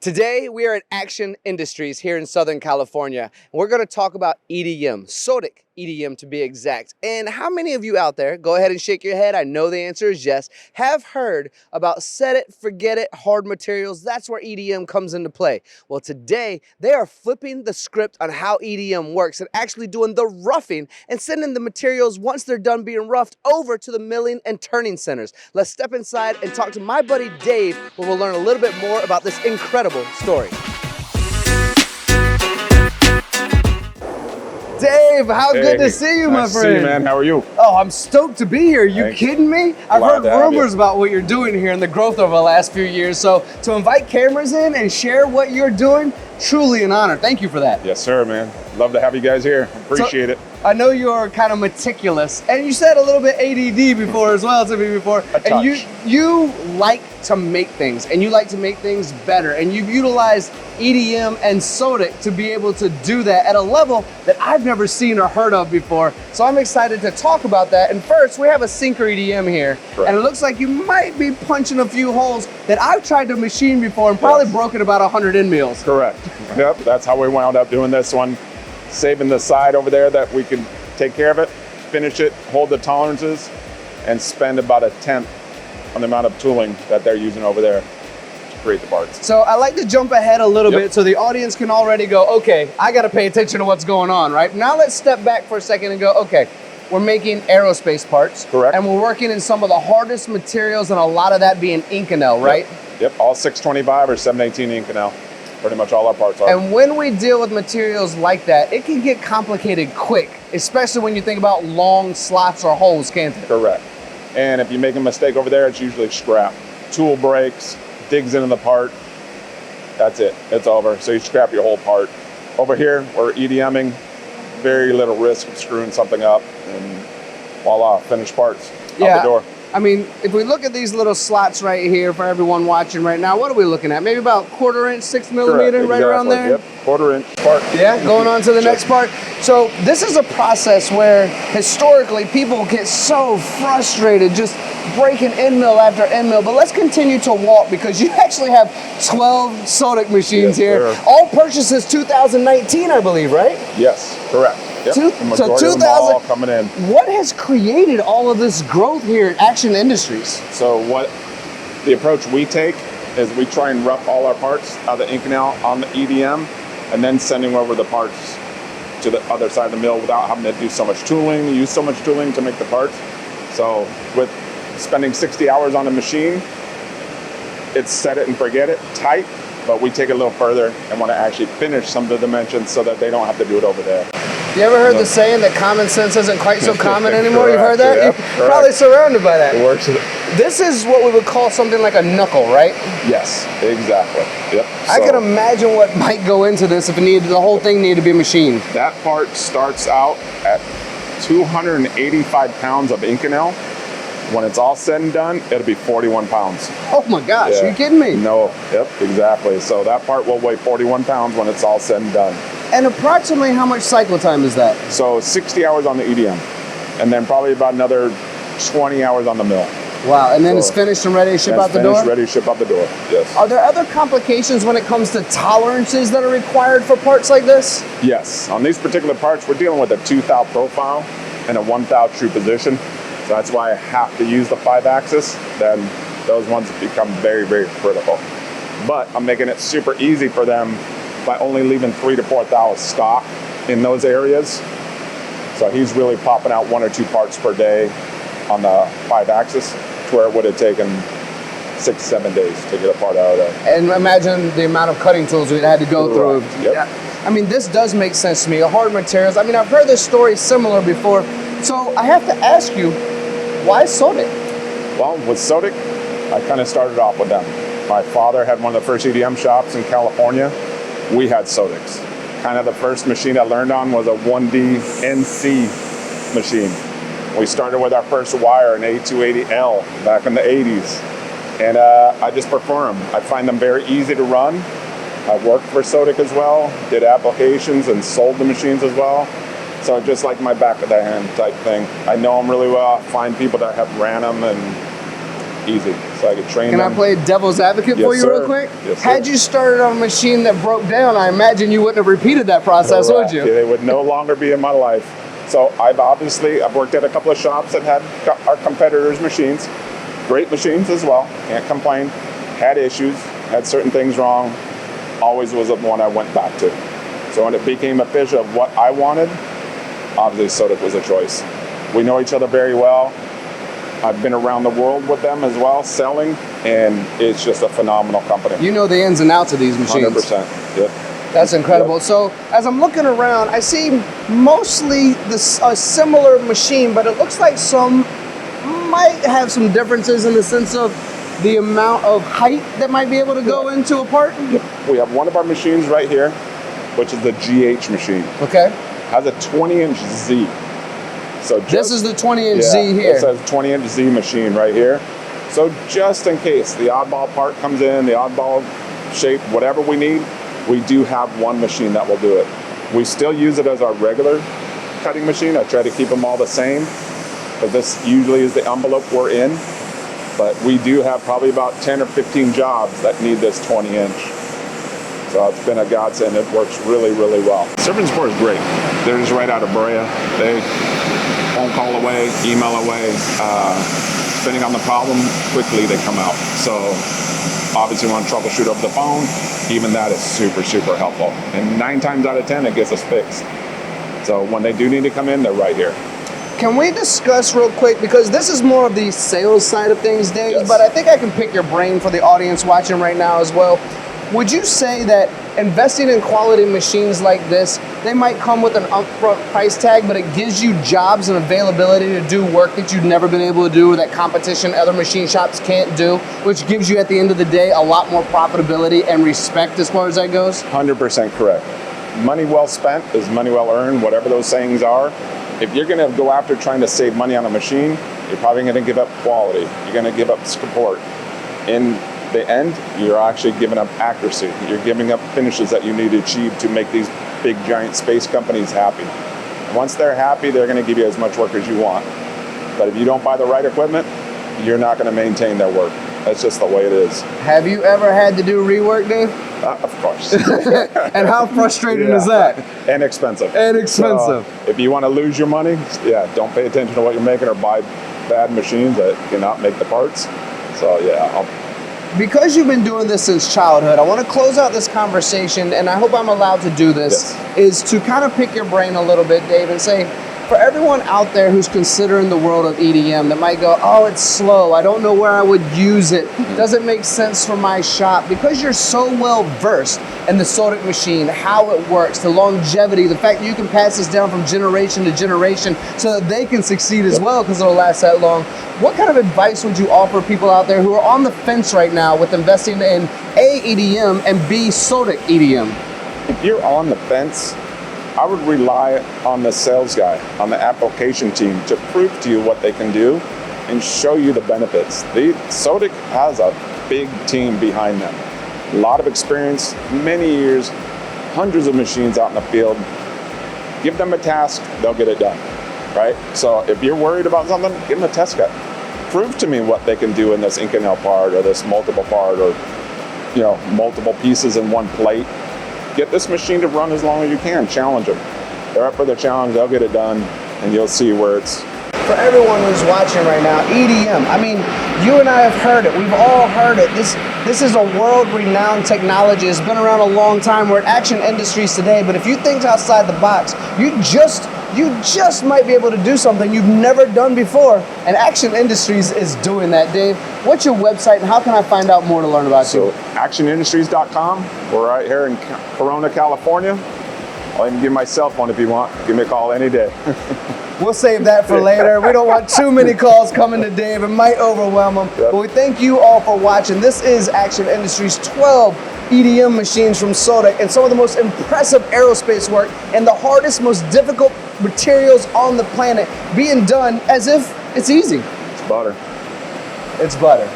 Today, we are at Action Industries here in Southern California. And we're going to talk about EDM, Sodick EDM to be exact. And how many of you out there, go ahead and shake your head, I know the answer is yes, have heard about set it, forget it, hard materials? That's where EDM comes into play. Well, today, they are flipping the script on how EDM works and actually doing the roughing and sending the materials, once they're done being roughed, over to the milling and turning centers. Let's step inside and talk to my buddy Dave, where we'll learn a little bit more about this incredible story. Dave, how good to see you, my friend. Nice to see you, man. How are you? Oh, I'm stoked to be here. You kidding me? I've heard rumors about what you're doing here and the growth over the last few years. So to invite cameras in and share what you're doing, truly an honor. Thank you for that. Yes, sir, man. Love to have you guys here. Appreciate it. I know you're kind of meticulous, and you said a little bit ADD before as well to me before. And you like to make things, and you like to make things better, and you've utilized EDM and Sodick to be able to do that at a level that I've never seen or heard of before. So I'm excited to talk about that. And first, we have a sinker EDM here, and it looks like you might be punching a few holes that I've tried to machine before and probably broken about 100 end mills. Correct. Yep, that's how we wound up doing this one. Saving the side over there that we can take care of it, finish it, hold the tolerances, and spend about 1/10 on the amount of tooling that they're using over there to create the parts. So I like to jump ahead a little bit so the audience can already go, okay, I got to pay attention to what's going on, right? Now let's step back for a second and go, okay, we're making aerospace parts. Correct. And we're working in some of the hardest materials, and a lot of that being Inconel, right? Yep, all 625 or 718 Inconel. Pretty much all our parts are. And when we deal with materials like that, it can get complicated quick, especially when you think about long slots or holes, can't it? Correct. And if you make a mistake over there, it's usually scrap. Tool breaks, digs into the part, that's it, it's over. So you scrap your whole part. Over here, we're EDMing, very little risk of screwing something up, and voila, finished parts out the door. I mean, if we look at these little slots right here for everyone watching right now, what are we looking at? Maybe about 1/4 inch, 6 millimeter, right around there? Yep, 1/4 inch part. Yeah, going on to the next part. So this is a process where historically people get so frustrated just breaking end mill after end mill. But let's continue to walk, because you actually have 12 Sodick machines here. Sir. All purchases 2019, I believe, right? Yes, correct. Yep. So 2000 coming in. What has created all of this growth here at Action Industries? So the approach we take is we try and rough all our parts out of the Inconel on the EDM, and then sending over the parts to the other side of the mill without having to do so much tooling, use so much tooling to make the parts. So with spending 60 hours on a machine, it's set it and forget it, tight, but we take it a little further and want to actually finish some of the dimensions so that they don't have to do it over there. You ever heard the saying that common sense isn't quite so common anymore? You've heard that? Yep, You're probably surrounded by that. It works. This is what we would call something like a knuckle, right? Yes, exactly. Yep. I can imagine what might go into this if the whole thing needed to be machined. That part starts out at 285 pounds of Inconel. When it's all said and done, it'll be 41 pounds. Oh my gosh, are you kidding me? No, yep, exactly. So that part will weigh 41 pounds when it's all said and done. And approximately how much cycle time is that? So 60 hours on the EDM, and then probably about another 20 hours on the mill. Wow, and then it's finished and ready to ship out the door? Ready to ship out the door, yes. Are there other complications when it comes to tolerances that are required for parts like this? Yes, on these particular parts, we're dealing with a 2 thou profile and a 1 thou true position. So that's why I have to use the 5-axis. Then those ones become very, very critical. But I'm making it super easy for them by only leaving 3 to 4 thou stock in those areas. So he's really popping out 1 or 2 parts per day on the 5-axis, to where it would have taken 6-7 days to get a part out of that. And imagine the amount of cutting tools we'd had to go through. Yep. Yeah. I mean, this does make sense to me. Hard materials. I mean, I've heard this story similar before. So I have to ask you, why Sodick? Well, with Sodick, I kind of started off with them. My father had one of the first EDM shops in California. We had Sodicks. Kind of the first machine I learned on was a 1DNC machine. We started with our first wire, an A280L, back in the 80s. And I just prefer them. I find them very easy to run. I worked for Sodick as well, did applications and sold the machines as well. So just like my back of the hand type thing. I know them really well. I find people that have ran them, and easy. so I could train Can them. I play devil's advocate Yes, for you sir. real quick? Yes, sir. Had you started on a machine that broke down, I imagine you wouldn't have repeated that process, Correct. would you? They would no longer be in my life. So I've worked at a couple of shops that had our competitors' machines. Great machines as well, can't complain. Had issues, had certain things wrong. Always was the one I went back to. So when it became official of what I wanted, obviously Sodick was a choice. We know each other very well. I've been around the world with them as well, selling, and it's just a phenomenal company. You know the ins and outs of these machines. 100%. Yep. That's incredible. Yep. So as I'm looking around, I see mostly a similar machine, but it looks like some might have some differences in the sense of the amount of height that might be able to go into a part. Yep. We have one of our machines right here, which is the GH machine. Okay. Has a 20-inch Z. So This is the 20-inch Z here. This has a 20-inch Z machine right here. So just in case the oddball part comes in, the oddball shape, whatever we need, we do have one machine that will do it. We still use it as our regular cutting machine. I try to keep them all the same, but this usually is the envelope we're in. But we do have probably about 10 or 15 jobs that need this 20-inch. So it's been a godsend. It works really, really well. Serving Support is great. They're just right out of Brea. They phone call away, email away. Depending on the problem, quickly they come out. So obviously we want to troubleshoot over the phone. Even that is super, super helpful. And 9 times out of 10, it gets us fixed. So when they do need to come in, they're right here. Can we discuss real quick, because this is more of the sales side of things, Dave, Yes. but I think I can pick your brain for the audience watching right now as well. Would you say that investing in quality machines like this, they might come with an upfront price tag, but it gives you jobs and availability to do work that you've never been able to do, or that competition other machine shops can't do, which gives you at the end of the day a lot more profitability and respect as far as that goes? 100% correct. Money well spent is money well earned, whatever those sayings are. If you're going to go after trying to save money on a machine, you're probably going to give up quality. You're going to give up support. In the end, you're actually giving up accuracy. You're giving up finishes that you need to achieve to make these big giant space companies happy. Once they're happy, they're going to give you as much work as you want. But if you don't buy the right equipment, you're not going to maintain their work. That's just the way it is. Have you ever had to do rework, Dave? Of course. And how frustrating is that? And expensive. And expensive. So, if you want to lose your money, don't pay attention to what you're making or buy bad machines that cannot make the parts. So Because you've been doing this since childhood, I want to close out this conversation, and I hope I'm allowed to do this, is to kind of pick your brain a little bit, Dave, and say, for everyone out there who's considering the world of EDM that might go, oh, it's slow, I don't know where I would use it, doesn't make sense for my shop, because you're so well versed in the Sodick machine, how it works, the longevity, the fact that you can pass this down from generation to generation so that they can succeed as well because it'll last that long. What kind of advice would you offer people out there who are on the fence right now with investing in A, EDM, and B, Sodick EDM? if you're on the fence, I would rely on the sales guy, on the application team to prove to you what they can do and show you the benefits. Sodick has a big team behind them. A lot of experience, many years, hundreds of machines out in the field. Give them a task, they'll get it done, right? So if you're worried about something, give them a test cut. Prove to me what they can do in this Inconel part or this multiple part or multiple pieces in one plate. Get this machine to run as long as you can. Challenge them. They're up for the challenge. They'll get it done, and you'll see where it's. For everyone who's watching right now, EDM. I mean, you and I have heard it. We've all heard it. This is a world-renowned technology. It's been around a long time. We're at Action Industries today, but if you think outside the box, you just might be able to do something you've never done before. And Action Industries is doing that, Dave. What's your website, and how can I find out more to learn about you? So, actionindustries.com. We're right here in Corona, California. I'll even give my cell phone if you want. Give me a call any day. We'll save that for later. We don't want too many calls coming to Dave. It might overwhelm him. Yep. But we thank you all for watching. This is Action Industries' 12 EDM machines from Sodick and some of the most impressive aerospace work and the hardest, most difficult materials on the planet being done as if it's easy. It's butter. It's butter.